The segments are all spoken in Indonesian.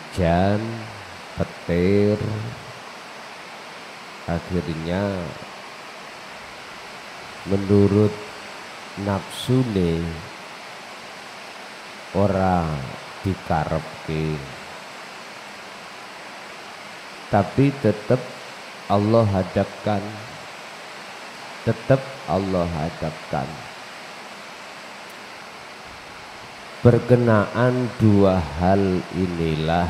hujan, petir, akhirnya menurut nafsune ora dikarepke, tapi tetap Allah hadapkan, berkenaan dua hal inilah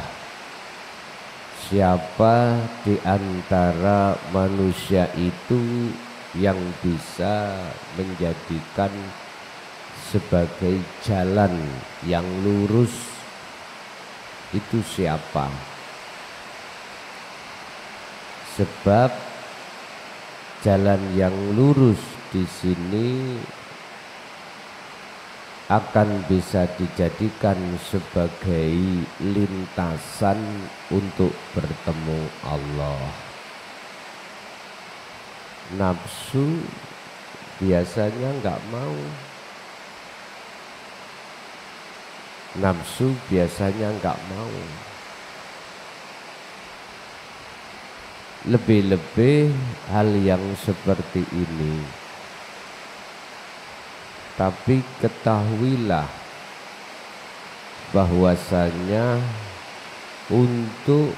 siapa di antara manusia itu yang bisa menjadikan sebagai jalan yang lurus, itu siapa? Sebab jalan yang lurus di sini akan bisa dijadikan sebagai lintasan untuk bertemu Allah. Nafsu biasanya nggak mau. Nafsu biasanya nggak mau. Lebih-lebih hal yang seperti ini. Tapi ketahuilah bahwasanya untuk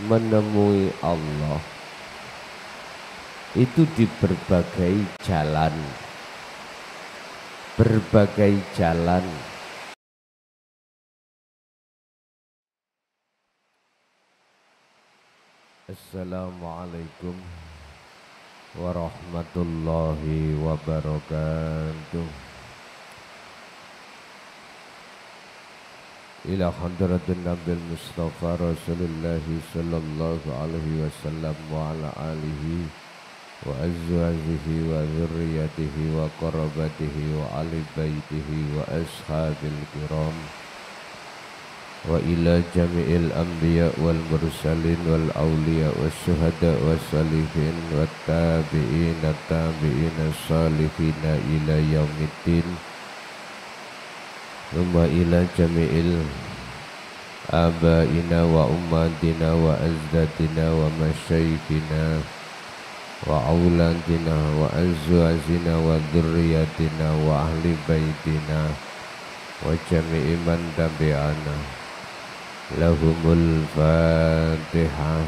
menemui Allah itu di berbagai jalan. Assalamualaikum warahmatullahi wabarakatuh. Ila hadratin Nabil Mustafa Rasulullah sallallahu alaihi wasallam wa ala alihi wa azwajihi wa dzurriyyatihi wa qarabatihi wa ali baitihi wa ashabil kiram wa ila jami'il anbiya wal mursalin wal awliya was syuhada was salihin wat tabi'ina salihina ila yaumiddin wa ila jami'il abaina wa ummatina wa azdatina wa masyayikhina wa auladina wa azwajina wa dzurriyyatina wa ahli baitina wa jami'i man tabi'ana lahumul Fatihah.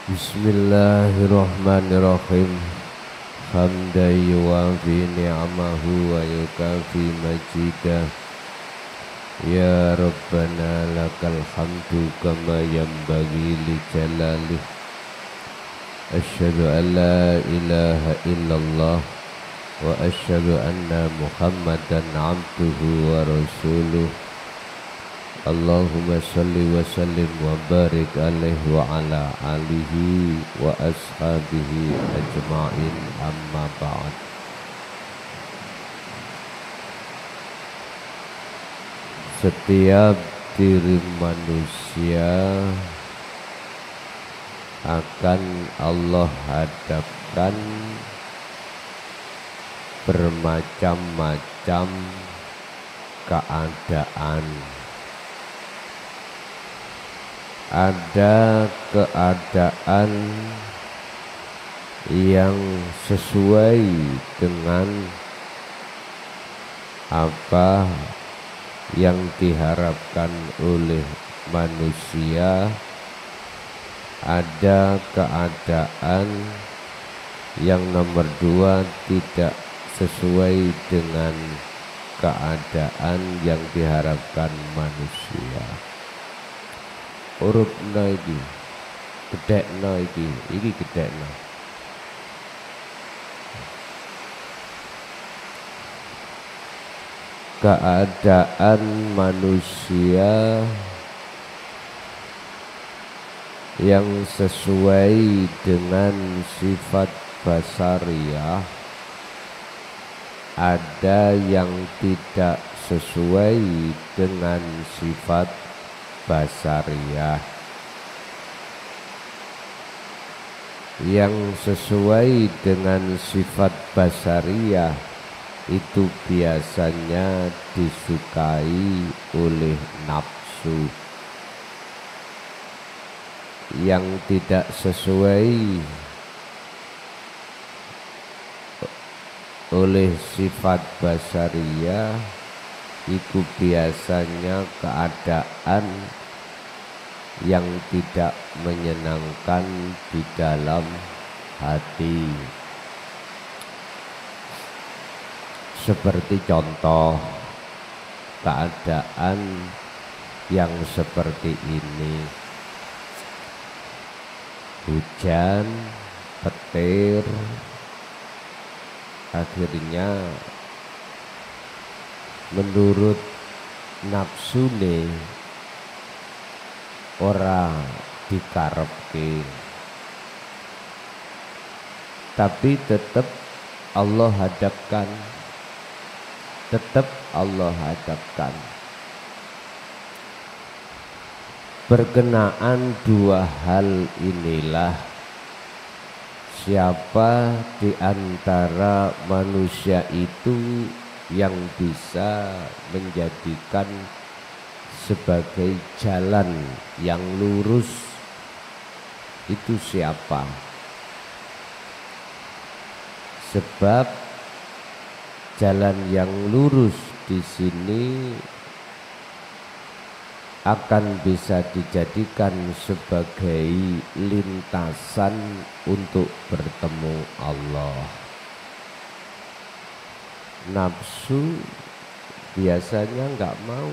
Bismillahirrahmanirrahim. Hamdan yuwafi ni'amahu wa yukafi majidah. Ya Rabbana lakal hamdu kama yanbaghi li jalalih. Asyhadu an la ilaha illallah wa asyhadu anna Muhammadan abduhu wa rasuluh. Allahumma salli wa sallim wa barik alaihi wa ala alihi wa ashabihi ajma'in, amma ba'd. Setiap diri manusia akan Allah hadapkan bermacam-macam keadaan. Ada keadaan yang sesuai dengan apa yang diharapkan oleh manusia. Ada keadaan yang nomor dua tidak sesuai dengan keadaan yang diharapkan manusia. Urupna iki, gedekna iki gedekna. Keadaan manusia yang sesuai dengan sifat basariyah, ada yang tidak sesuai dengan sifat basariyah. yang sesuai dengan sifat basariyah itu biasanya disukai oleh nafsu. Yang tidak sesuai oleh sifat basariyah itu biasanya keadaan yang tidak menyenangkan di dalam hati. Seperti contoh keadaan yang seperti ini, hujan, petir, akhirnya menurut nafsune ora dikarepke, tapi tetap Allah hadapkan, berkenaan dua hal inilah siapa di antara manusia itu yang bisa menjadikan sebagai jalan yang lurus, itu siapa? Sebab jalan yang lurus di sini akan bisa dijadikan sebagai lintasan untuk bertemu Allah. Nafsu biasanya nggak mau.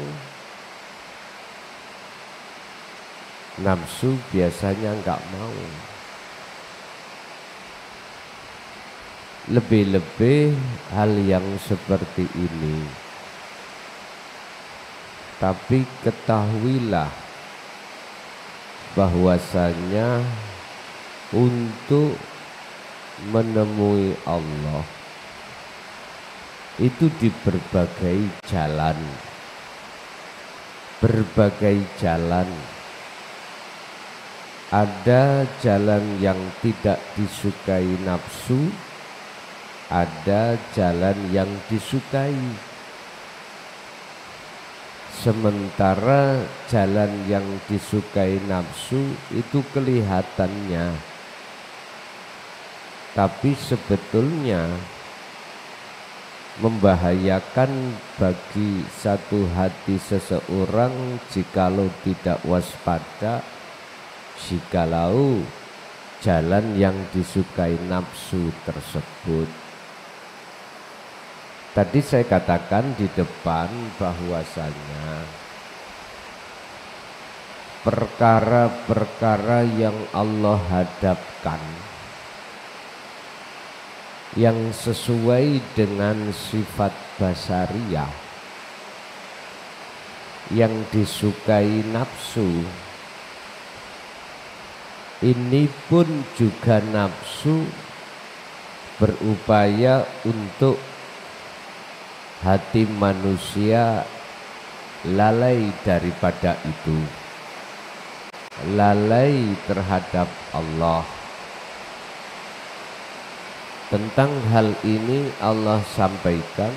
Nafsu biasanya nggak mau. Lebih-lebih hal yang seperti ini. Tapi ketahuilah bahwasanya untuk menemui Allah itu di berbagai jalan. Ada jalan yang tidak disukai nafsu, ada jalan yang disukai. Sementara jalan yang disukai nafsu itu kelihatannya, tapi sebetulnya membahayakan bagi satu hati seseorang jikalau tidak waspada, jikalau jalan yang disukai nafsu tersebut. Tadi saya katakan di depan bahwasanya perkara-perkara yang Allah hadapkan yang sesuai dengan sifat basariyah yang disukai nafsu, ini pun juga nafsu berupaya untuk hati manusia lalai daripada itu, lalai terhadap Allah. Tentang hal ini Allah sampaikan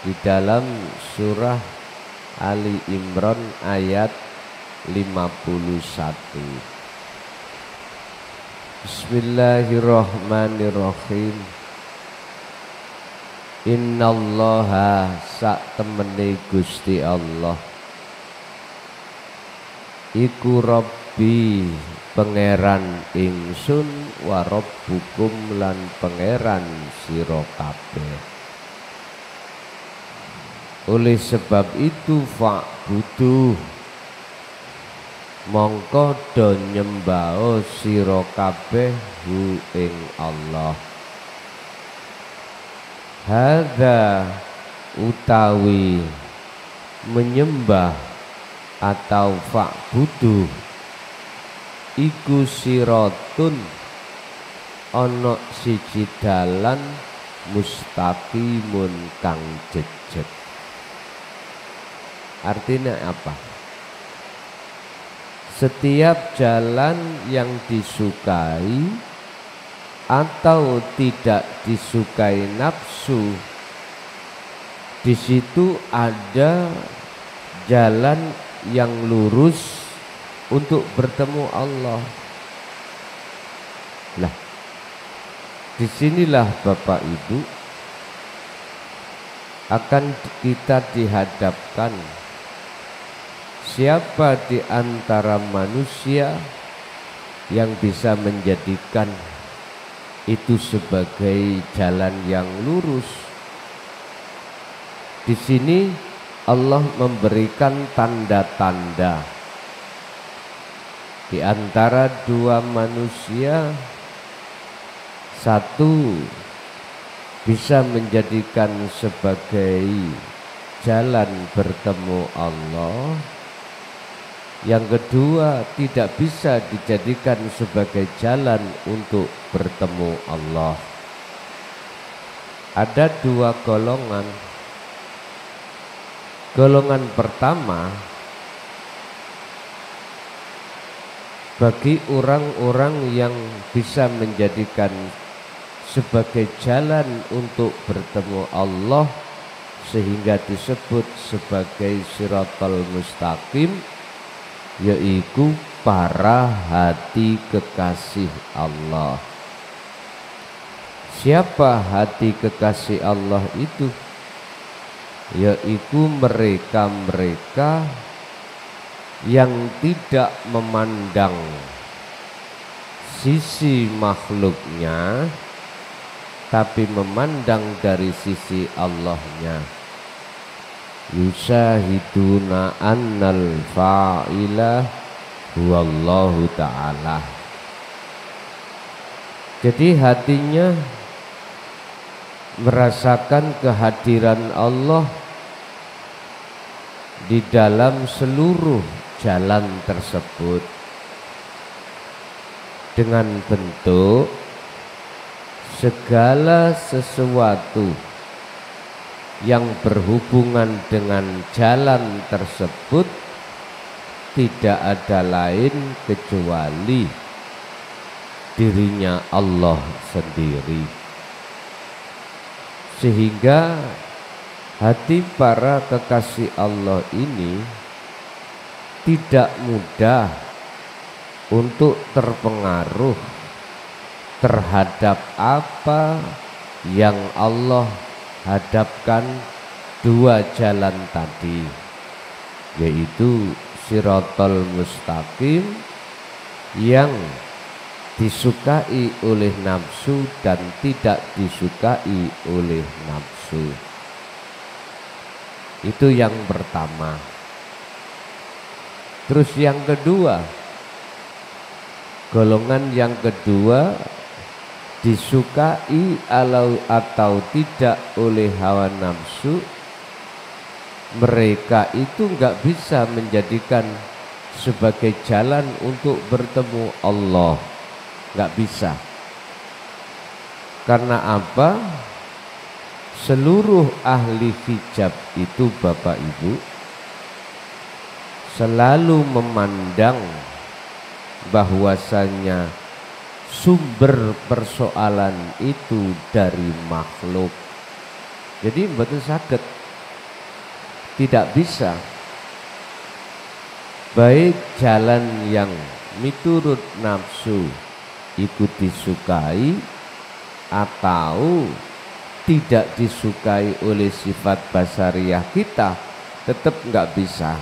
di dalam surah Ali Imran ayat 51. Bismillahirrahmanirrahim. Innallaha sak temene Gusti Allah iku Rabbi pangeran ingsun wa rabbukum lan pangeran sira kabeh. Oleh sebab itu fa'budu mongko do nyembah sira kabeh hu ing Allah. Hadza utawi menyembah atau fa'budu iku siratun ana siji dalan mustaqimun kang jejeg. Artinya apa? setiap jalan yang disukai atau tidak disukai nafsu, di situ ada jalan yang lurus untuk bertemu Allah. Lah, disinilah Bapak Ibu akan kita dihadapkan siapa di antara manusia yang bisa menjadikan itu sebagai jalan yang lurus. Di sini Allah memberikan tanda-tanda. Di antara dua manusia, satu bisa menjadikan sebagai jalan bertemu Allah, yang kedua tidak bisa dijadikan sebagai jalan untuk bertemu Allah. Ada dua golongan. Golongan pertama, bagi orang-orang yang bisa menjadikan sebagai jalan untuk bertemu Allah sehingga disebut sebagai Shiratal Mustaqim, yaitu para hati kekasih Allah. Siapa hati kekasih Allah itu? Yaitu mereka-mereka yang tidak memandang sisi makhluknya, tapi memandang dari sisi Allahnya. Yusahiduna annal fa'ila huwallahu ta'ala. Jadi hatinya merasakan kehadiran Allah di dalam seluruh jalan tersebut dengan bentuk segala sesuatu yang berhubungan dengan jalan tersebut tidak ada lain kecuali dirinya Allah sendiri. Sehingga hati para kekasih Allah ini tidak mudah untuk terpengaruh terhadap apa yang Allah hadapkan dua jalan tadi, yaitu Shiratal Mustaqim yang disukai oleh nafsu dan tidak disukai oleh nafsu. Itu yang pertama. Terus yang kedua, golongan yang kedua disukai atau tidak oleh hawa nafsu, mereka itu nggak bisa menjadikan sebagai jalan untuk bertemu Allah, nggak bisa. Karena apa? Seluruh ahli hijab itu Bapak Ibu selalu memandang bahwasanya sumber persoalan itu dari makhluk. Jadi betul saged, tidak bisa baik jalan yang miturut nafsu ikut disukai atau tidak disukai oleh sifat basariah kita, tetap nggak bisa.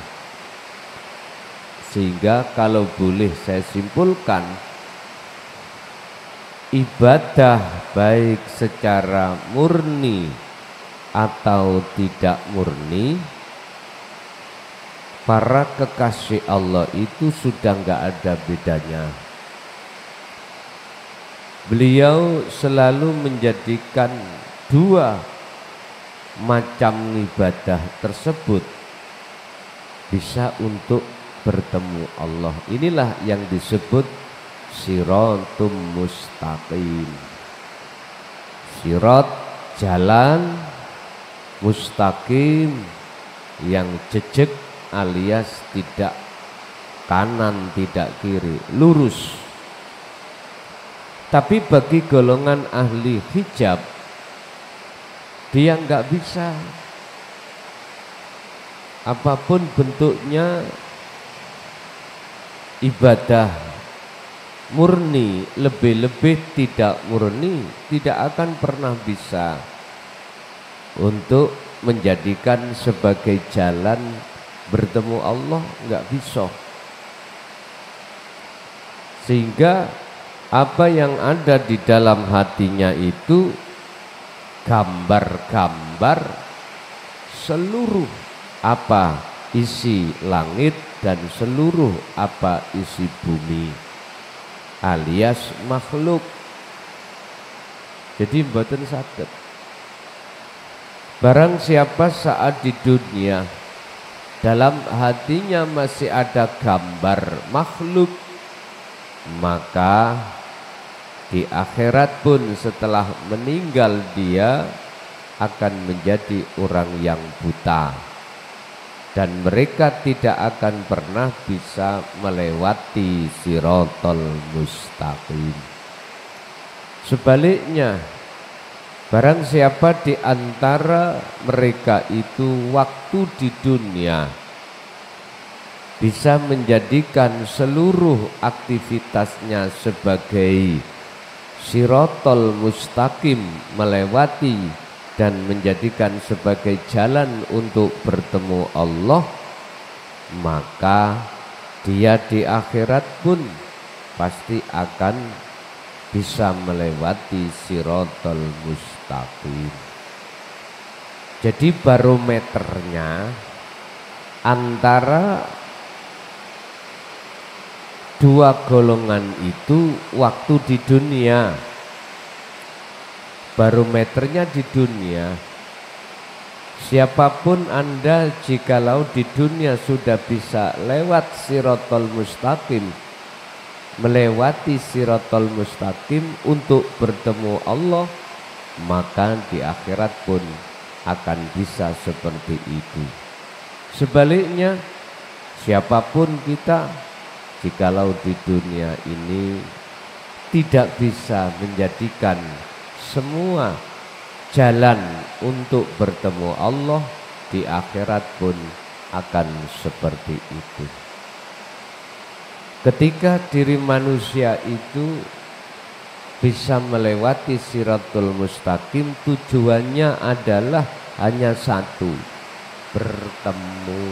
Sehingga kalau boleh saya simpulkan, ibadah baik secara murni atau tidak murni, para kekasih Allah itu sudah nggak ada bedanya. Beliau selalu menjadikan dua macam ibadah tersebut bisa untuk bertemu Allah. Inilah yang disebut Shiratum Mustaqim. Sirat jalan, mustaqim yang jejak alias tidak kanan tidak kiri, lurus. Tapi bagi golongan ahli hijab, dia nggak bisa. Apapun bentuknya ibadah murni, lebih-lebih tidak murni, tidak akan pernah bisa untuk menjadikan sebagai jalan bertemu Allah, nggak bisa. Sehingga apa yang ada di dalam hatinya itu gambar-gambar seluruh apa isi langit dan seluruh apa isi bumi alias makhluk. Jadi mboten saged. Barang siapa saat di dunia dalam hatinya masih ada gambar makhluk, maka di akhirat pun setelah meninggal dia akan menjadi orang yang buta, dan mereka tidak akan pernah bisa melewati siratal mustaqim. Sebaliknya, barang siapa di antara mereka itu waktu di dunia bisa menjadikan seluruh aktivitasnya sebagai siratal mustaqim, melewati dan menjadikan sebagai jalan untuk bertemu Allah, maka dia di akhirat pun pasti akan bisa melewati siratal mustaqim. Jadi barometernya antara dua golongan itu waktu di dunia, barometernya di dunia. Siapapun Anda, jikalau di dunia sudah bisa lewat siratal mustaqim, melewati siratal mustaqim untuk bertemu Allah, maka di akhirat pun akan bisa seperti itu. Sebaliknya, siapapun kita, jikalau di dunia ini tidak bisa menjadikan semua jalan untuk bertemu Allah, di akhirat pun akan seperti itu. Ketika diri manusia itu bisa melewati siratul mustaqim, tujuannya adalah hanya satu, bertemu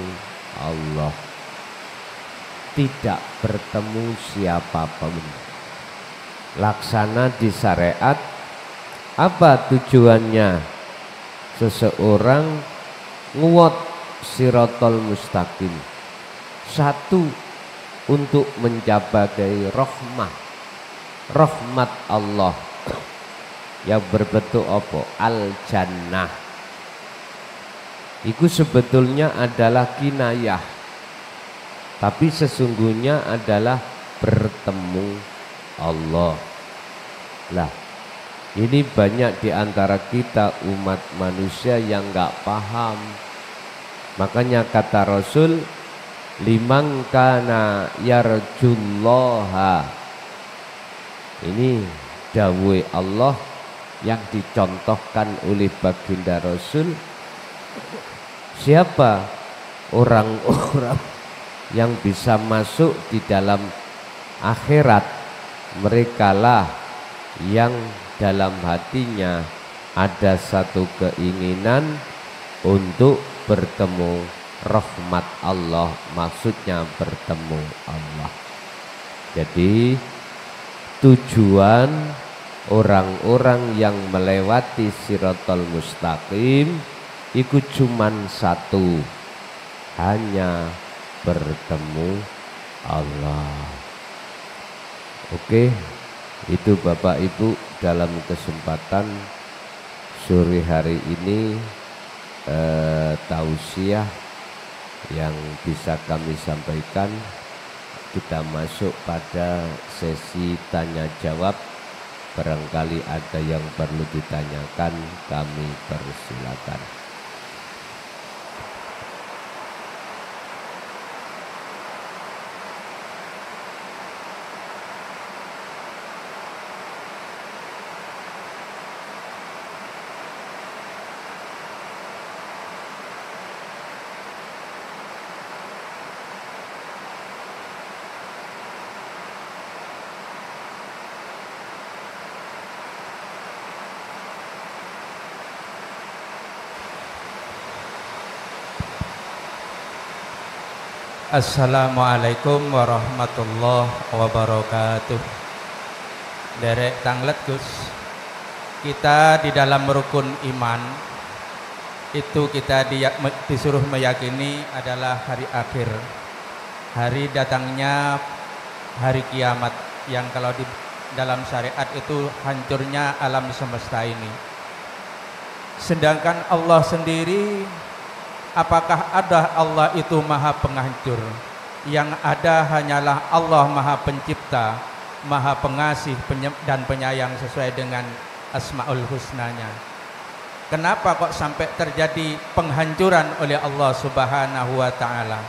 Allah, tidak bertemu siapapun. Laksana di syariat, apa tujuannya? Seseorang nguwat siratal mustaqim, satu, untuk mencapai rahmat Allah yang berbentuk apa? Al-Jannah. Itu sebetulnya adalah kinayah, tapi sesungguhnya adalah bertemu Allah. Lah, ini banyak di antara kita umat manusia yang nggak paham. Makanya kata Rasul, liman kana yarjullaha. Ini dawuh Allah yang dicontohkan oleh baginda Rasul. Siapa orang-orang yang bisa masuk di dalam akhirat? Merekalah yang dalam hatinya ada satu keinginan untuk bertemu rahmat Allah, maksudnya bertemu Allah. Jadi tujuan orang-orang yang melewati siratal mustaqim itu cuman satu, hanya bertemu Allah. Oke, itu Bapak Ibu dalam kesempatan sore hari ini tausiah yang bisa kami sampaikan. Kita masuk pada sesi tanya jawab. Barangkali ada yang perlu ditanyakan, kami persilakan. Assalamualaikum warahmatullahi wabarakatuh. Derek tanglet Gus. Kita di dalam rukun iman itu kita disuruh meyakini adalah hari akhir, hari datangnya hari kiamat, yang kalau di dalam syariat itu hancurnya alam semesta ini. Sedangkan Allah sendiri, apakah ada Allah itu maha penghancur? Yang ada hanyalah Allah maha pencipta, maha pengasih dan penyayang sesuai dengan asmaul husnanya. Kenapa kok sampai terjadi penghancuran oleh Allah Subhanahu wa ta'ala?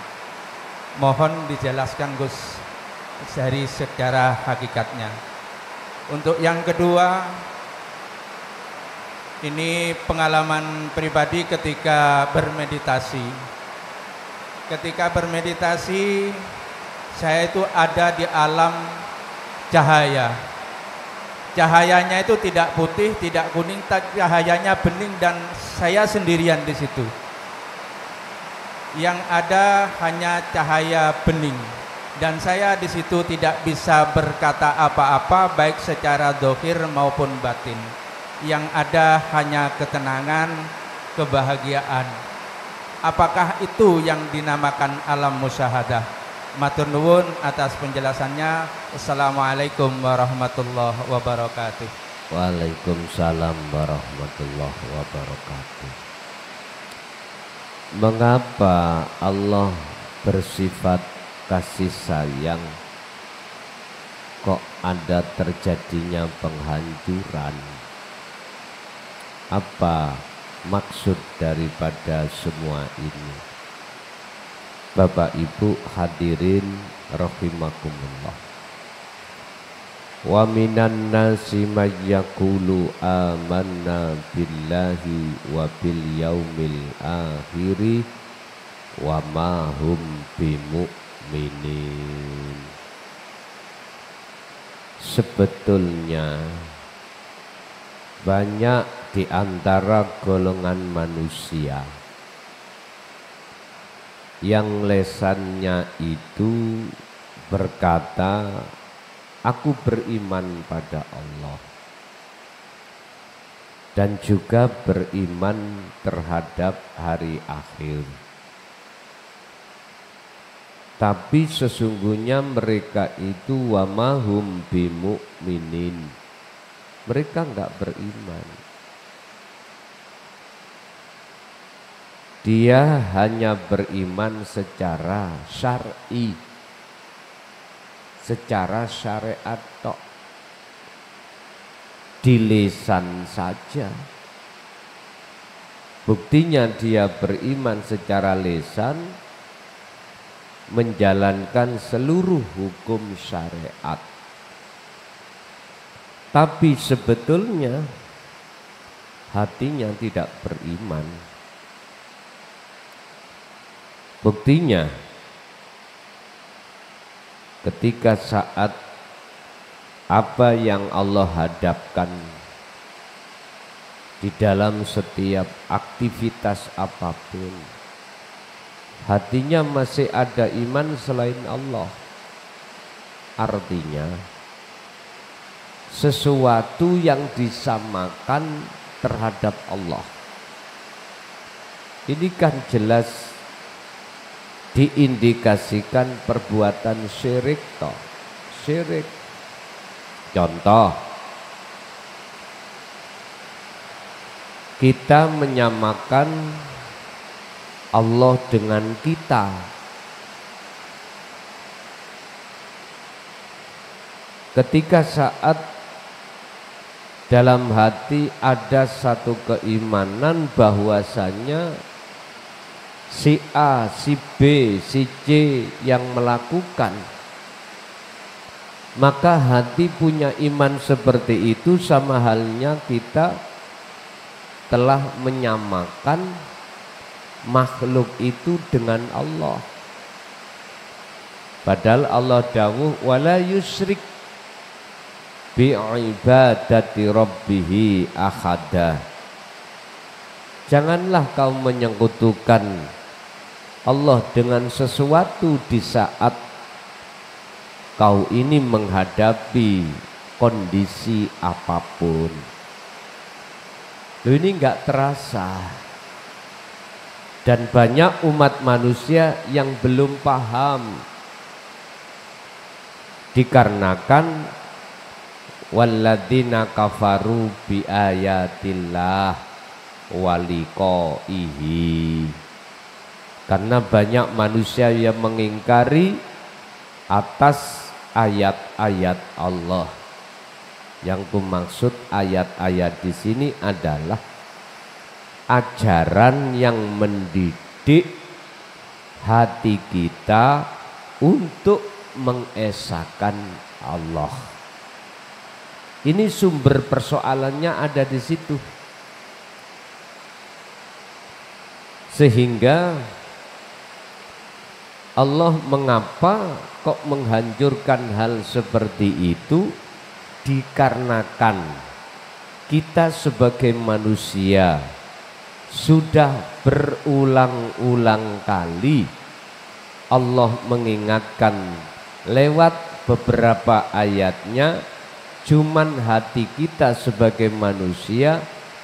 Mohon dijelaskan Gus dari secara hakikatnya. Untuk yang kedua, ini pengalaman pribadi ketika bermeditasi. Ketika bermeditasi, saya itu ada di alam cahaya. Cahayanya itu tidak putih, tidak kuning, cahayanya bening dan saya sendirian di situ. Yang ada hanya cahaya bening dan saya di situ tidak bisa berkata apa-apa baik secara zahir maupun batin. Yang ada hanya ketenangan, kebahagiaan. Apakah itu yang dinamakan alam musyahadah? Matur nuwun atas penjelasannya. Assalamualaikum warahmatullahi wabarakatuh. Waalaikumsalam warahmatullahi wabarakatuh. Mengapa Allah bersifat kasih sayang kok ada terjadinya penghancuran? Apa maksud daripada semua ini? Bapak Ibu hadirin rahimakumullah. Wa minan nasi may yaqulu amanna billahi wa bil yaumil akhiri wa ma hum bimu'minin. Sebetulnya banyak di antara golongan manusia yang lesannya itu berkata, aku beriman pada Allah dan juga beriman terhadap hari akhir. Tapi sesungguhnya mereka itu wa mahum bimu'minin. Mereka enggak beriman. Dia hanya beriman secara syar'i, secara syariat tok, di lisan saja. Buktinya dia beriman secara lisan, menjalankan seluruh hukum syariat. Tapi sebetulnya hatinya tidak beriman. Buktinya ketika saat apa yang Allah hadapkan di dalam setiap aktivitas apapun, hatinya masih ada iman selain Allah. Artinya sesuatu yang disamakan terhadap Allah. Ini kan jelas diindikasikan perbuatan syirik toh. Syirik. Contoh, kita menyamakan Allah dengan kita. Ketika saat dalam hati ada satu keimanan bahwasanya si A, si B, si C yang melakukan, maka hati punya iman seperti itu, sama halnya kita telah menyamakan makhluk itu dengan Allah. Padahal Allah dawuh wala yusyrik bi ibadati rabbih ahada. Janganlah kau menyekutukan Allah dengan sesuatu di saat kau ini menghadapi kondisi apapun. Loh, ini enggak terasa. Dan banyak umat manusia yang belum paham. Dikarenakan walladzina kafaru bi ayatillah waliqaihi. Karena banyak manusia yang mengingkari atas ayat-ayat Allah. Yang kumaksud ayat-ayat di sini adalah ajaran yang mendidik hati kita untuk mengesahkan Allah. Ini sumber persoalannya ada di situ. Sehingga Allah mengapa kok menghancurkan hal seperti itu? Dikarenakan kita sebagai manusia sudah berulang-ulang kali Allah mengingatkan lewat beberapa ayatnya, cuman hati kita sebagai manusia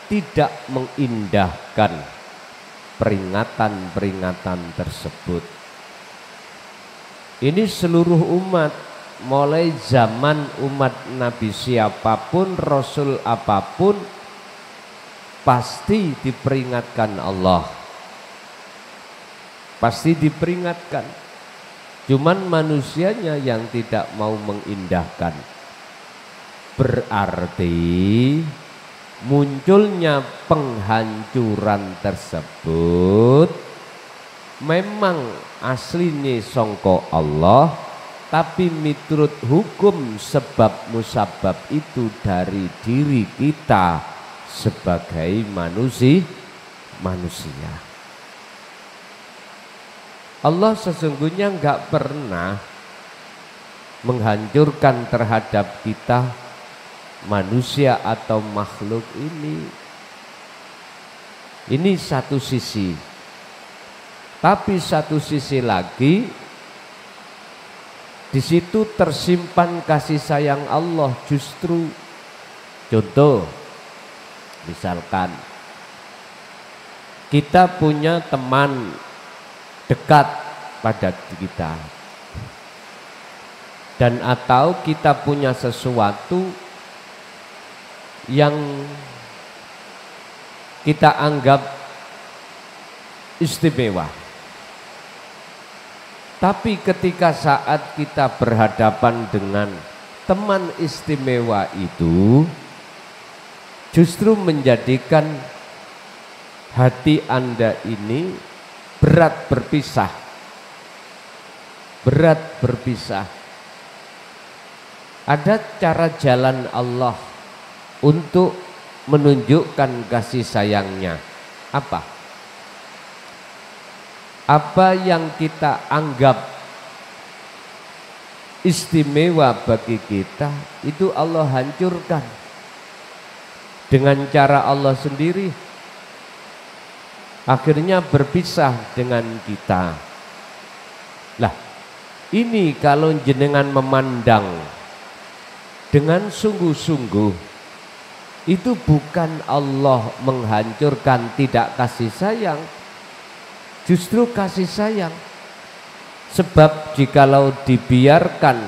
tidak mengindahkan peringatan-peringatan tersebut. Ini seluruh umat, mulai zaman umat Nabi siapapun, Rasul apapun, pasti diperingatkan Allah. Pasti diperingatkan. Cuman manusianya yang tidak mau mengindahkan. Berarti munculnya penghancuran tersebut memang aslinya songko Allah, tapi miturut hukum sebab musabab itu dari diri kita sebagai manusia. Allah sesungguhnya enggak pernah menghancurkan terhadap kita manusia atau makhluk ini. Ini satu sisi. Tapi satu sisi lagi, di situ tersimpan kasih sayang Allah justru. Contoh, misalkan kita punya teman dekat pada kita, dan atau kita punya sesuatu yang kita anggap istimewa. Tapi ketika saat kita berhadapan dengan teman istimewa itu, justru menjadikan hati Anda ini berat berpisah. Berat berpisah. Ada cara jalan Allah untuk menunjukkan kasih sayangnya. Apa? Apa yang kita anggap istimewa bagi kita, itu Allah hancurkan dengan cara Allah sendiri. Akhirnya berpisah dengan kita. Lah, ini kalau jenengan memandang dengan sungguh-sungguh, itu bukan Allah menghancurkan tidak kasih sayang, justru kasih sayang. Sebab jikalau dibiarkan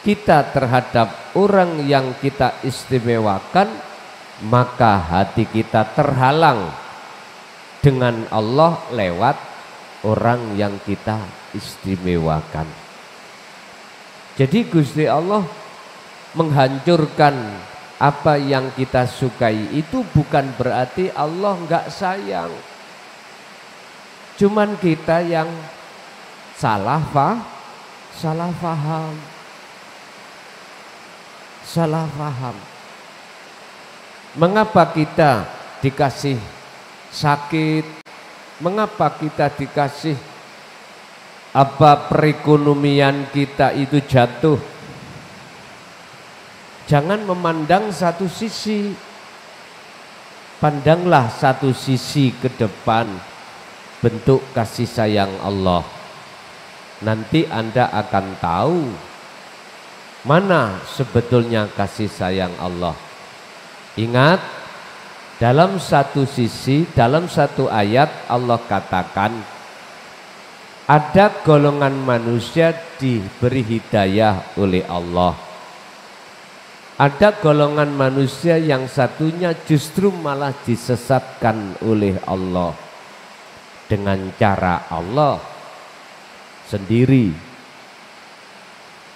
kita terhadap orang yang kita istimewakan, maka hati kita terhalang dengan Allah lewat orang yang kita istimewakan. Jadi Gusti Allah menghancurkan apa yang kita sukai itu bukan berarti Allah enggak sayang. Cuman kita yang salah paham. Mengapa kita dikasih sakit? Mengapa kita dikasih perekonomian kita itu jatuh? Jangan memandang satu sisi, pandanglah satu sisi ke depan. bentuk kasih sayang Allah. Nanti Anda akan tahu mana sebetulnya kasih sayang Allah. Ingat, dalam satu sisi, dalam satu ayat Allah katakan ada golongan manusia diberi hidayah oleh Allah. Ada golongan manusia yang satunya justru malah disesatkan oleh Allah dengan cara Allah sendiri.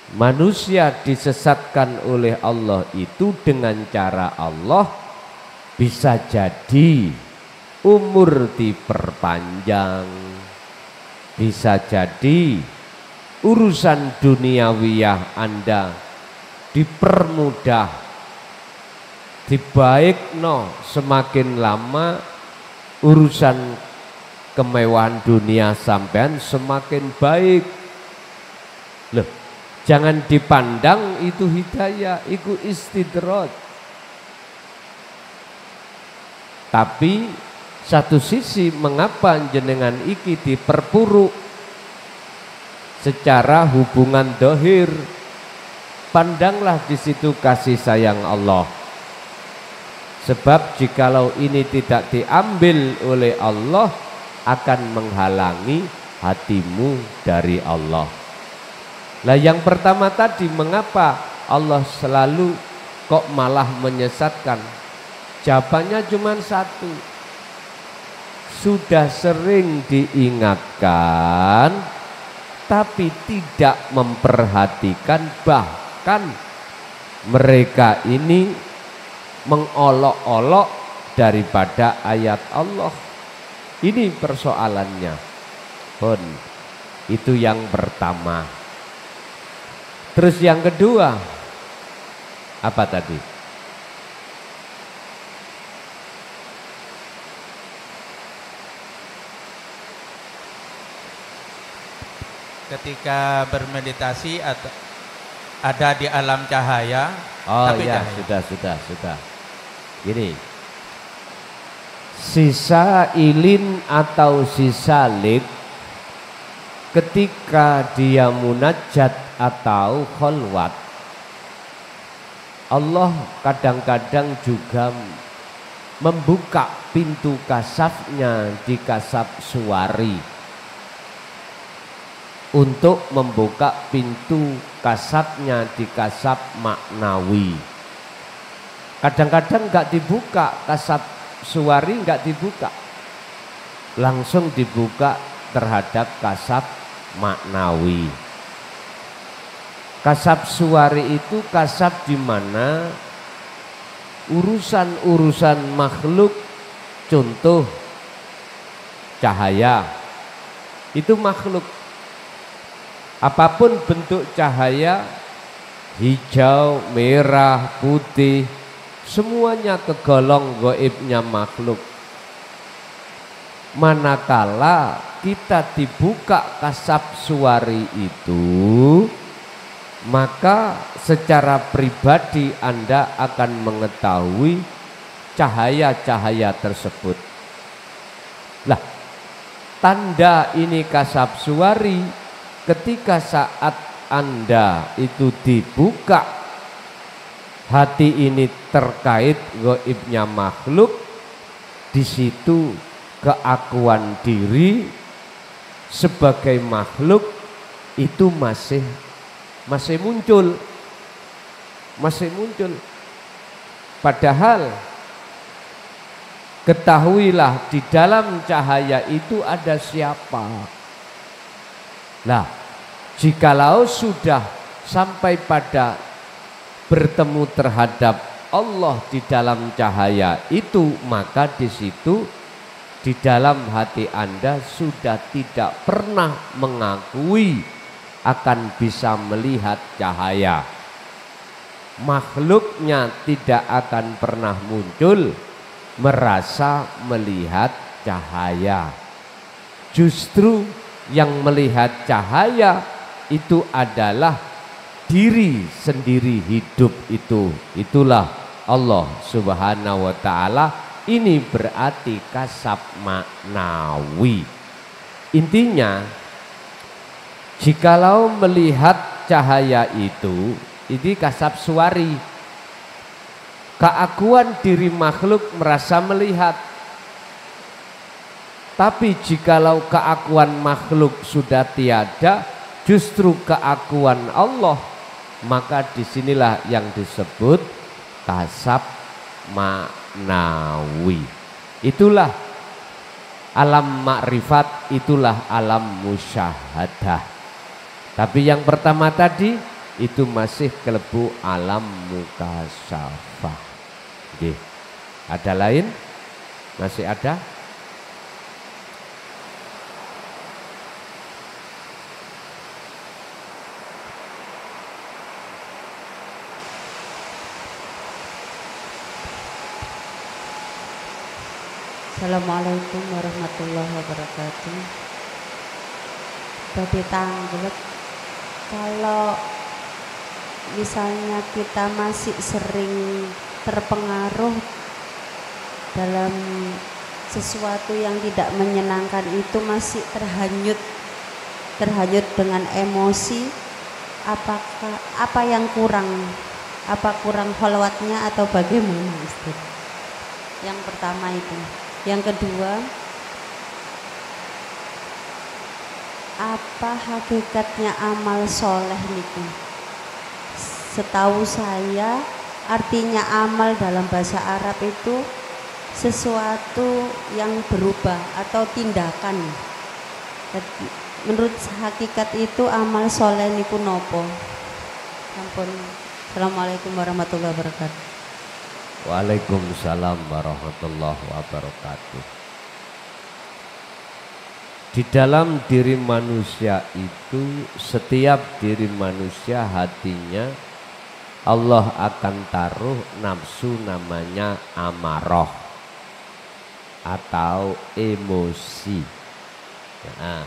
Manusia disesatkan oleh Allah itu dengan cara Allah, bisa jadi umur diperpanjang, bisa jadi urusan duniawiyah Anda dipermudah, dibaikno, semakin lama urusan kemewahan dunia sampean semakin baik. Loh, jangan dipandang itu hidayah, itu istidraj. Tapi satu sisi mengapa jenengan iki diperpuruk secara hubungan dohir? Pandanglah di situ kasih sayang Allah. Sebab jikalau ini tidak diambil oleh Allah, akan menghalangi hatimu dari Allah. Nah, yang pertama tadi, mengapa Allah selalu kok malah menyesatkan? Jawabannya cuma satu. Sudah sering diingatkan, tapi tidak memperhatikan, bahkan mereka ini mengolok-olok daripada ayat Allah. Ini persoalannya. Pun itu yang pertama. Terus yang kedua, apa tadi? Ketika bermeditasi atau ada di alam cahaya. Oh tapi ya, cahaya. sudah. Gini, sisa ilin atau sisa lid ketika dia munajat atau kholwat, Allah kadang-kadang juga membuka pintu kasafnya di kasaf suwari untuk membuka pintu kasafnya di kasaf maknawi. Kadang-kadang enggak dibuka, kasaf suwari enggak dibuka, langsung dibuka terhadap kasaf maknawi. Kasaf suwari itu kasaf di mana urusan-urusan makhluk, contoh cahaya, itu makhluk. Apapun bentuk cahaya, hijau, merah, putih, semuanya kegolong gaibnya makhluk. Manakala kita dibuka kasaf suwari itu, maka secara pribadi Anda akan mengetahui cahaya-cahaya tersebut. Lah, tanda ini kasaf suwari ketika saat Anda itu dibuka, hati ini terkait gaibnya makhluk, di situ keakuan diri sebagai makhluk itu masih muncul. Padahal ketahuilah di dalam cahaya itu ada siapa. Nah, jikalau sudah sampai pada bertemu terhadap Allah di dalam cahaya itu, maka di situ di dalam hati Anda sudah tidak pernah mengakui akan bisa melihat cahaya. Makhluknya tidak akan pernah muncul merasa melihat cahaya. Justru yang melihat cahaya itu adalah diri sendiri hidup itu. Itulah Allah Subhanahu wa ta'ala. Ini berarti kasab maknawi. Intinya, jikalau melihat cahaya itu, ini kasab suari, keakuan diri makhluk merasa melihat. Tapi jikalau keakuan makhluk sudah tiada, justru keakuan Allah, maka disinilah yang disebut kasab maknawi. Itulah alam makrifat, itulah alam musyahadah. Tapi yang pertama tadi itu masih kelebu alam mukasyafah. Oke. Ada lain? Masih ada? Assalamualaikum warahmatullahi wabarakatuh. Bagi tanggulet, kalau misalnya kita masih sering terpengaruh dalam sesuatu yang tidak menyenangkan, itu masih terhanyut dengan emosi, apakah apa yang kurang? Apa kurang kholwatnya atau bagaimana, Ustaz? Yang pertama itu. Yang kedua, apa hakikatnya amal soleh niku? Setahu saya artinya amal dalam bahasa Arab itu sesuatu yang berubah atau tindakan. Menurut hakikat itu amal soleh niku nopo? Ampun. Assalamualaikum warahmatullahi wabarakatuh. Waalaikumsalam warahmatullahi wabarakatuh. Di dalam diri manusia itu, setiap diri manusia hatinya Allah akan taruh nafsu namanya amarah atau emosi. Nah,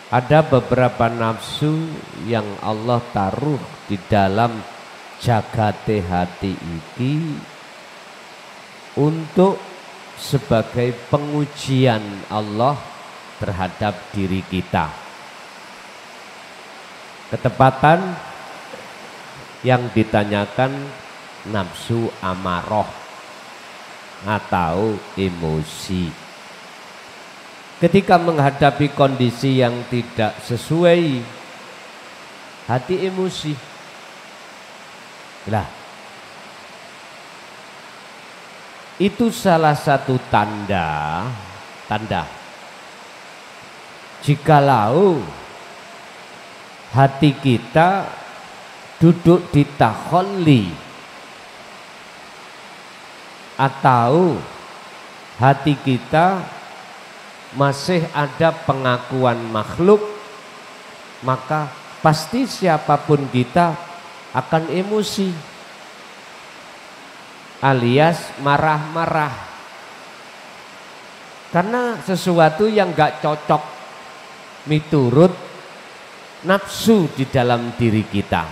ada beberapa nafsu yang Allah taruh di dalam jagate hati iki untuk sebagai pengujian Allah terhadap diri kita. Ketepatan yang ditanyakan nafsu amarah atau emosi. Ketika menghadapi kondisi yang tidak sesuai, hati emosi. Lah, itu salah satu tanda jikalau hati kita duduk di takholli atau hati kita masih ada pengakuan makhluk, maka pasti siapapun kita akan emosi alias marah-marah karena sesuatu yang gak cocok miturut nafsu di dalam diri kita,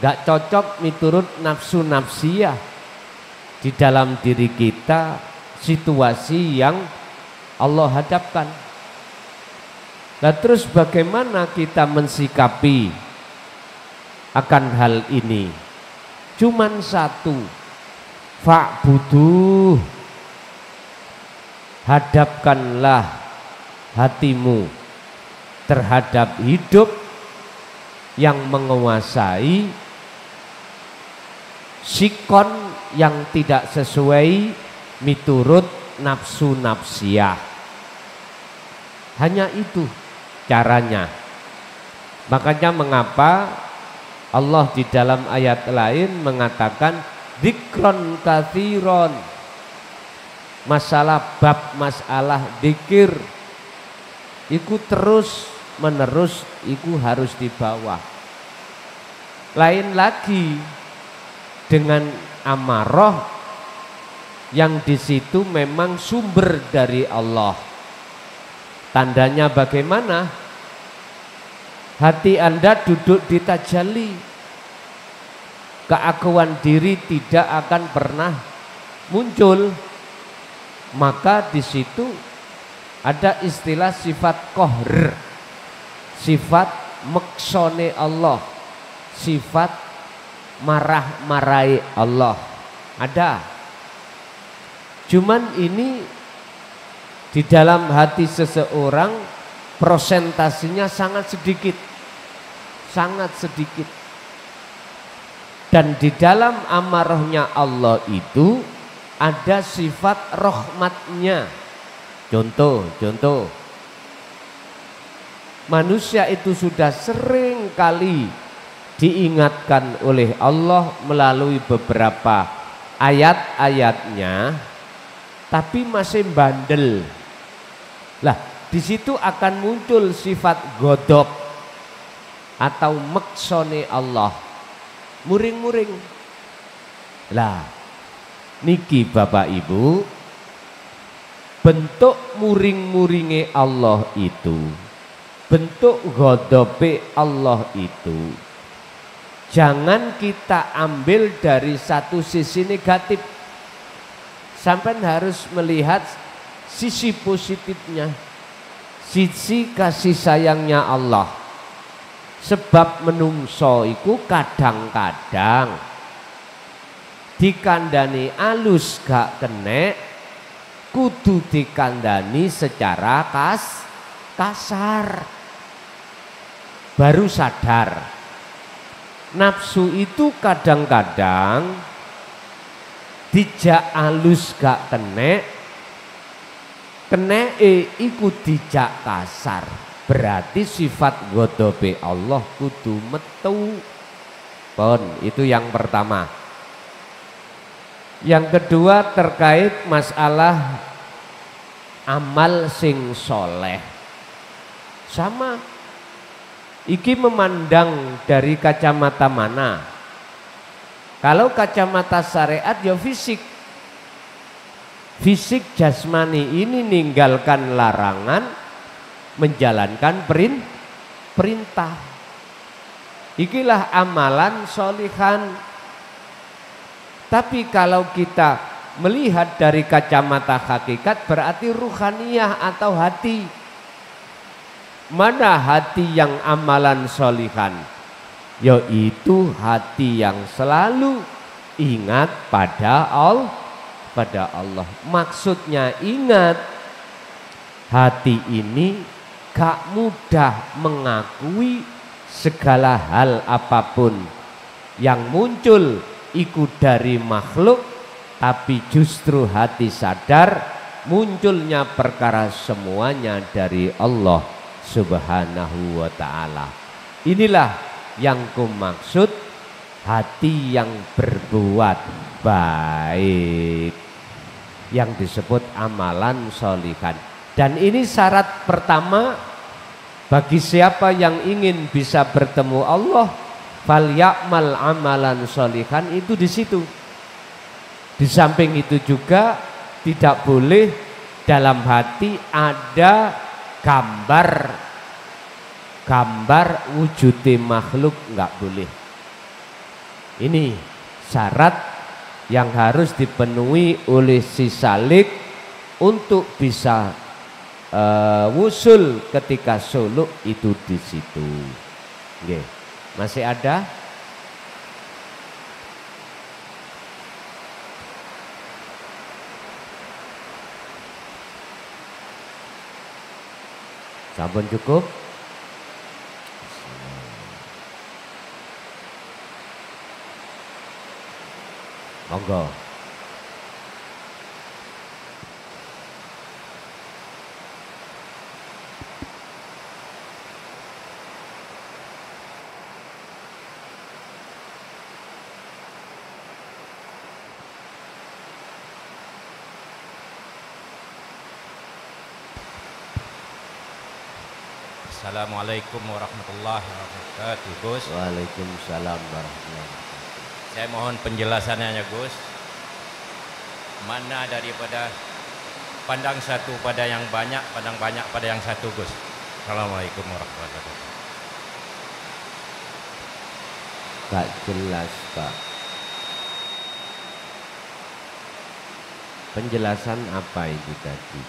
gak cocok miturut nafsu nafsiyah di dalam diri kita, situasi yang Allah hadapkan. Nah, terus bagaimana kita mensikapi akan hal ini? Cuman satu, fa'buduh, hadapkanlah hatimu terhadap hidup yang menguasai sikon yang tidak sesuai miturut nafsu nafsiyah. Hanya itu caranya. Makanya mengapa Allah di dalam ayat lain mengatakan dzikron katsiron, masalah bab masalah dzikir iku terus menerus iku harus dibawa. Lain lagi dengan amarah yang di situ memang sumber dari Allah. Tandanya bagaimana? Hati Anda duduk di tajalli, keakuan diri tidak akan pernah muncul, maka di situ Ada istilah sifat qahr, sifat maksone Allah, sifat marah-marahi Allah. Ada. Cuman ini di dalam hati seseorang prosentasinya sangat sedikit. Sangat sedikit. Dan di dalam amarahnya Allah itu ada sifat rahmatnya. Contoh. Manusia itu sudah sering kali diingatkan oleh Allah melalui beberapa ayat-ayatnya, tapi masih bandel. Lah, di situ akan muncul sifat godop atau maksone Allah, muring-muring. Lah, niki Bapak Ibu, bentuk muring-muringe Allah itu, bentuk godobe Allah itu, jangan kita ambil dari satu sisi negatif. Sampai harus melihat sisi positifnya, sisi kasih sayangnya Allah. Sebab menungso iku kadang-kadang dikandani alus gak kenek, kudu dikandani secara kasar. Baru sadar. Nafsu itu kadang-kadang dijak alus gak kenek iku dijak kasar. Berarti sifat godobe Allah kudu metu. Pon, itu yang pertama. Yang kedua terkait masalah amal sing soleh. Sama, iki memandang dari kacamata mana? Kalau kacamata syariat ya fisik. Fisik jasmani ini ninggalkan larangan, menjalankan perintah. Ikilah amalan solihan. Tapi kalau kita melihat dari kacamata hakikat berarti ruhaniyah atau hati. Mana hati yang amalan solihan? Yaitu hati yang selalu ingat pada Allah. Maksudnya ingat, hati ini gak mudah mengakui segala hal apapun yang muncul ikut dari makhluk, tapi justru hati sadar munculnya perkara semuanya dari Allah Subhanahu wa ta'ala. Inilah yang kumaksud hati yang berbuat baik, yang disebut amalan sholihan. Dan ini syarat pertama bagi siapa yang ingin bisa bertemu Allah, fal ya'mal amalan sholihan, itu di situ. Di samping itu juga tidak boleh dalam hati ada gambar wujudnya makhluk, nggak boleh. Ini syarat yang harus dipenuhi oleh si salik untuk bisa wusul ketika suluk itu di situ. Oke. Masih ada? Sampun cukup? Monggo. Assalamualaikum warahmatullahi wabarakatuh, Gus. Waalaikumsalam warahmatullahi wabarakatuh. Saya mohon penjelasannya, Gus. Mana daripada pandang satu pada yang banyak, pandang banyak pada yang satu, Gus? Assalamualaikum warahmatullahi wabarakatuh. Gak jelas, Pak. Penjelasan apa itu tadi?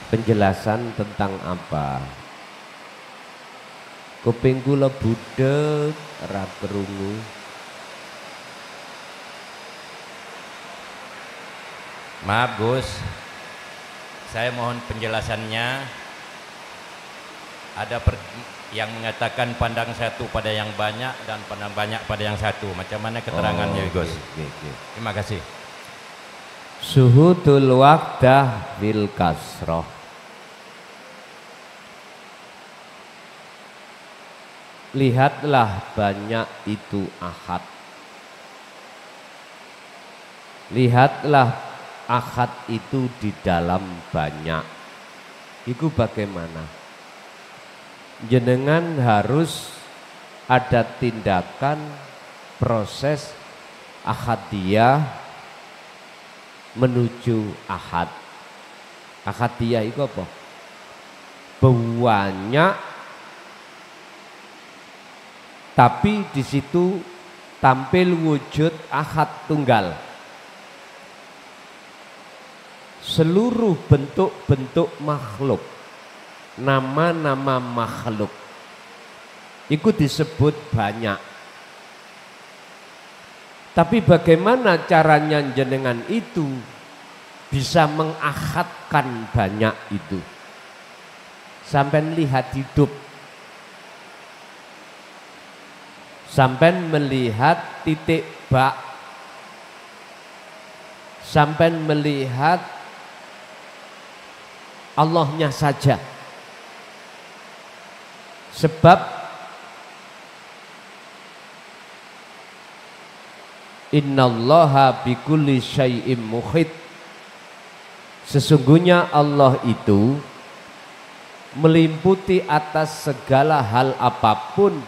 Penjelasan tentang apa? Kuping kula budek ora krungu. Maaf Gus, saya mohon penjelasannya. Ada yang mengatakan pandang satu pada yang banyak dan pandang banyak pada yang satu. Macam mana keterangannya Gus? Terima kasih. Suhudul waqdah bil kasroh. Lihatlah banyak itu ahad. Lihatlah ahad itu di dalam banyak. Itu bagaimana? Jenengan harus ada tindakan proses ahadiyah menuju ahad. Ahadiyah itu apa? Banyak, tapi di situ tampil wujud ahad tunggal. Seluruh bentuk-bentuk makhluk, nama-nama makhluk, itu disebut banyak. Tapi bagaimana caranya jenengan itu bisa mengahadkan banyak itu? Sampai lihat hidup, sampai melihat titik bak, sampai melihat Allahnya saja. Sebab innallaha bikulli syai'im muhit. Sesungguhnya Allah itu meliputi atas segala hal apapun.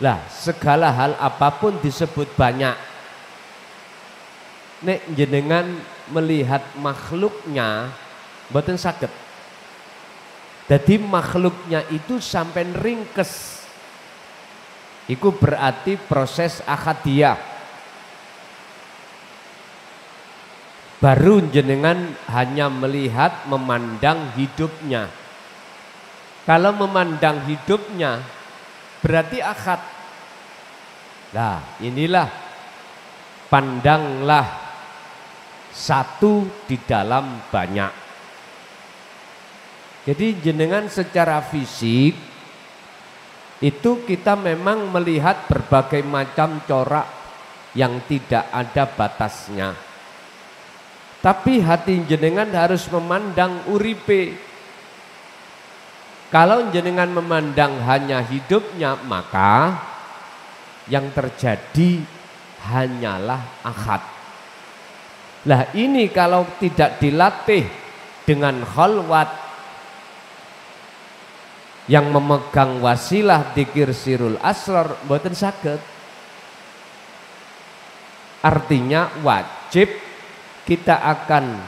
Lah, segala hal apapun disebut banyak. Nek jenengan melihat makhluknya mboten saged. Jadi makhluknya itu sampai ringkes. Itu berarti proses ahadiyah. Baru jenengan hanya melihat, memandang hidupnya. Kalau memandang hidupnya berarti ahad. Nah, inilah pandanglah satu di dalam banyak. Jadi jenengan secara fisik itu kita memang melihat berbagai macam corak yang tidak ada batasnya. Tapi hati jenengan harus memandang uripe. Kalau jenengan memandang hanya hidupnya, maka yang terjadi hanyalah ahad. Lah ini kalau tidak dilatih dengan khalwat yang memegang wasilah dzikir sirul asrar, mboten saged. Artinya wajib kita akan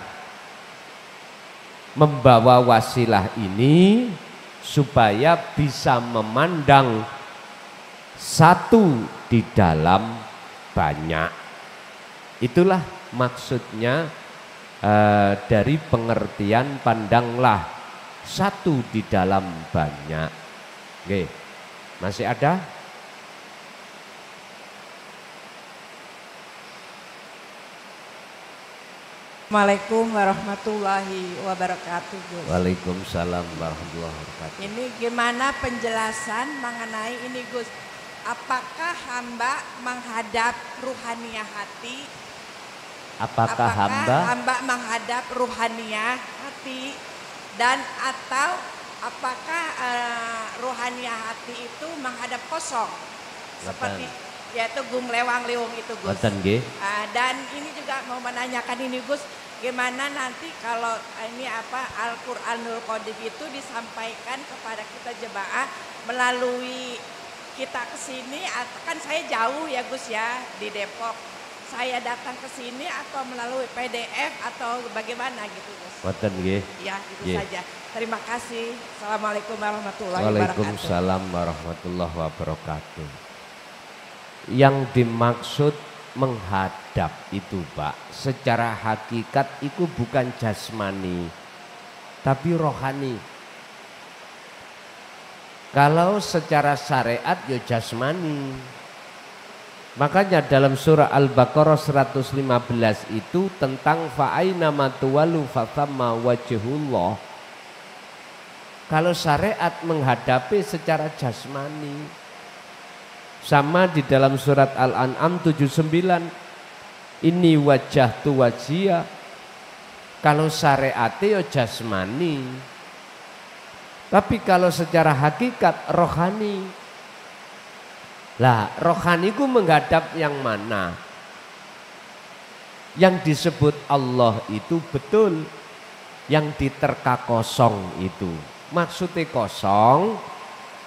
membawa wasilah ini supaya bisa memandang satu di dalam banyak. Itulah maksudnya dari pengertian pandanglah satu di dalam banyak. Oke, masih ada? Assalamualaikum warahmatullahi wabarakatuh. Gus. Waalaikumsalam warahmatullahi wabarakatuh. Ini gimana penjelasan mengenai ini Gus? Apakah hamba menghadap ruhaniah hati? Apakah hamba menghadap ruhaniah hati? Dan atau apakah ruhaniah hati itu menghadap kosong? Seperti yaitu gung lewang liung itu Gus. Dan ini juga mau menanyakan ini Gus, gimana nanti kalau ini Al-Qur'anul Qadim itu disampaikan kepada kita jemaah melalui kita kesini, kan saya jauh ya Gus ya di Depok. Saya datang ke sini atau melalui PDF atau bagaimana gitu Gus? Ya itu saja. Terima kasih. Assalamualaikum warahmatullahi wabarakatuh. Waalaikumsalam warahmatullahi wabarakatuh. Yang dimaksud menghadap itu Pak, secara hakikat itu bukan jasmani. tapi rohani. Kalau secara syariat ya jasmani. Makanya dalam surah Al-Baqarah 115 itu tentang fa'aina matuwalu fathamma wajhullah. Kalau syariat menghadapi secara jasmani. Sama di dalam surat Al-An'am 79. Ini wajah tu wajia. Kalau syariat ya jasmani. Tapi kalau secara hakikat rohani. Lah rohani ku menghadap yang mana? Yang disebut Allah itu betul. Yang diterka kosong itu. Maksudnya kosong.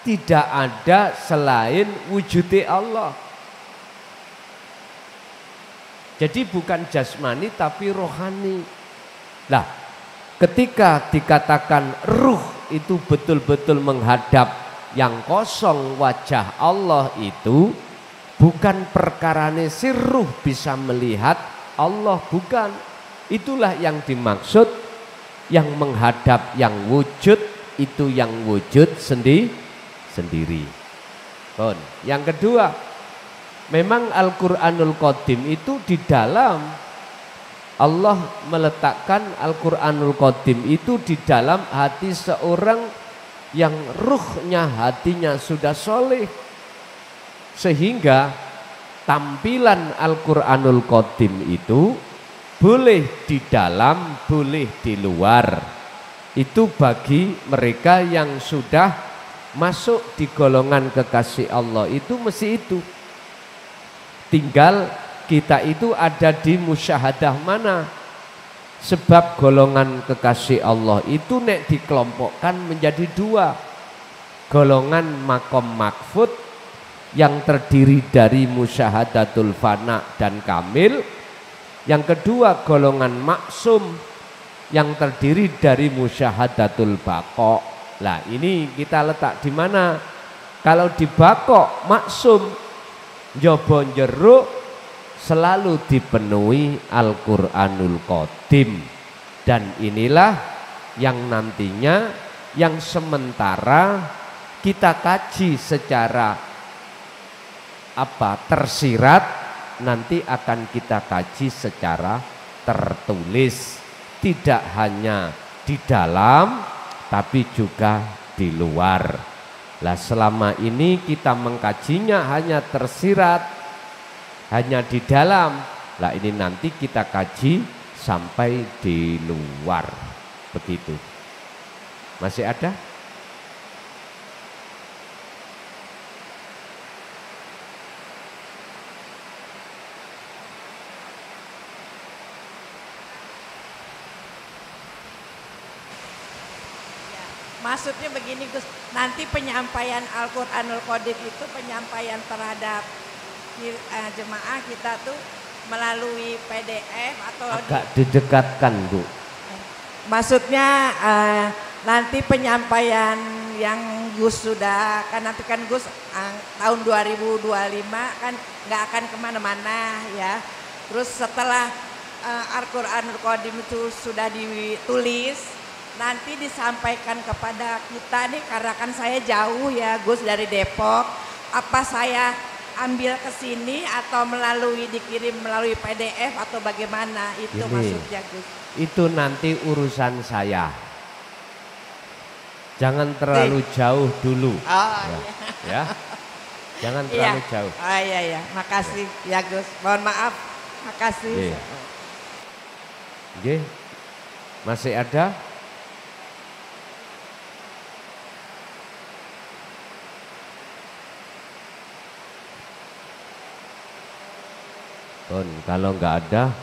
Tidak ada selain wujudnya Allah. Jadi bukan jasmani tapi rohani. Lah ketika dikatakan ruh itu betul-betul menghadap yang kosong wajah Allah itu bukan perkarane si ruh bisa melihat Allah, bukan. Itulah yang dimaksud yang menghadap yang wujud itu yang wujud sendiri. Bon. Yang kedua, memang Al-Qur'anul Qadim itu di dalam Allah meletakkan Al-Qur'anul Qadim itu di dalam hati seorang yang ruhnya hatinya sudah soleh, sehingga tampilan Al-Qur'anul Qadim itu boleh di dalam boleh di luar. Itu bagi mereka yang sudah masuk di golongan kekasih Allah itu mesti itu. Tinggal kita itu ada di musyahadah mana. Sebab golongan kekasih Allah itu nek dikelompokkan menjadi dua. Golongan makom makfud yang terdiri dari musyahadatul fana dan kamil. Yang kedua golongan maksum yang terdiri dari musyahadatul bako. Lah ini kita letak di mana? Kalau di bako maksum njaba jeruk selalu dipenuhi Al-Qur'anul Qadim, dan inilah yang nantinya yang sementara kita kaji secara tersirat, nanti akan kita kaji secara tertulis, tidak hanya di dalam tapi juga di luar. Lah selama ini kita mengkajinya hanya tersirat, hanya di dalam. Lah ini nanti kita kaji sampai di luar. Begitu. Masih ada? Maksudnya begini Gus, nanti penyampaian Al-Qur'anul Qadim itu penyampaian terhadap jemaah kita tuh melalui PDF atau agak didekatkan Bu. Maksudnya nanti penyampaian yang Gus sudah kan nanti kan Gus tahun 2025 kan nggak akan kemana-mana ya. Terus setelah Al-Qur'anul Qadim itu sudah ditulis, nanti disampaikan kepada kita nih, karena kan saya jauh ya Gus dari Depok. Apa saya ambil ke sini atau dikirim melalui PDF atau bagaimana? Itu ini, maksudnya Gus. Itu nanti urusan saya. Jangan terlalu jauh dulu. Oh, ya. Iya. Ya. Jangan terlalu jauh. Oh iya. Makasih ya Gus. Mohon maaf. Makasih. Oke. Masih ada? Kalau nggak ada,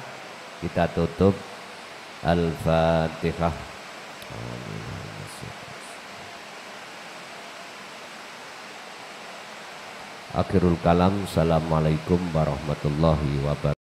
kita tutup. Al-Fatihah. Akhirul kalam. Assalamualaikum warahmatullahi wabarakatuh.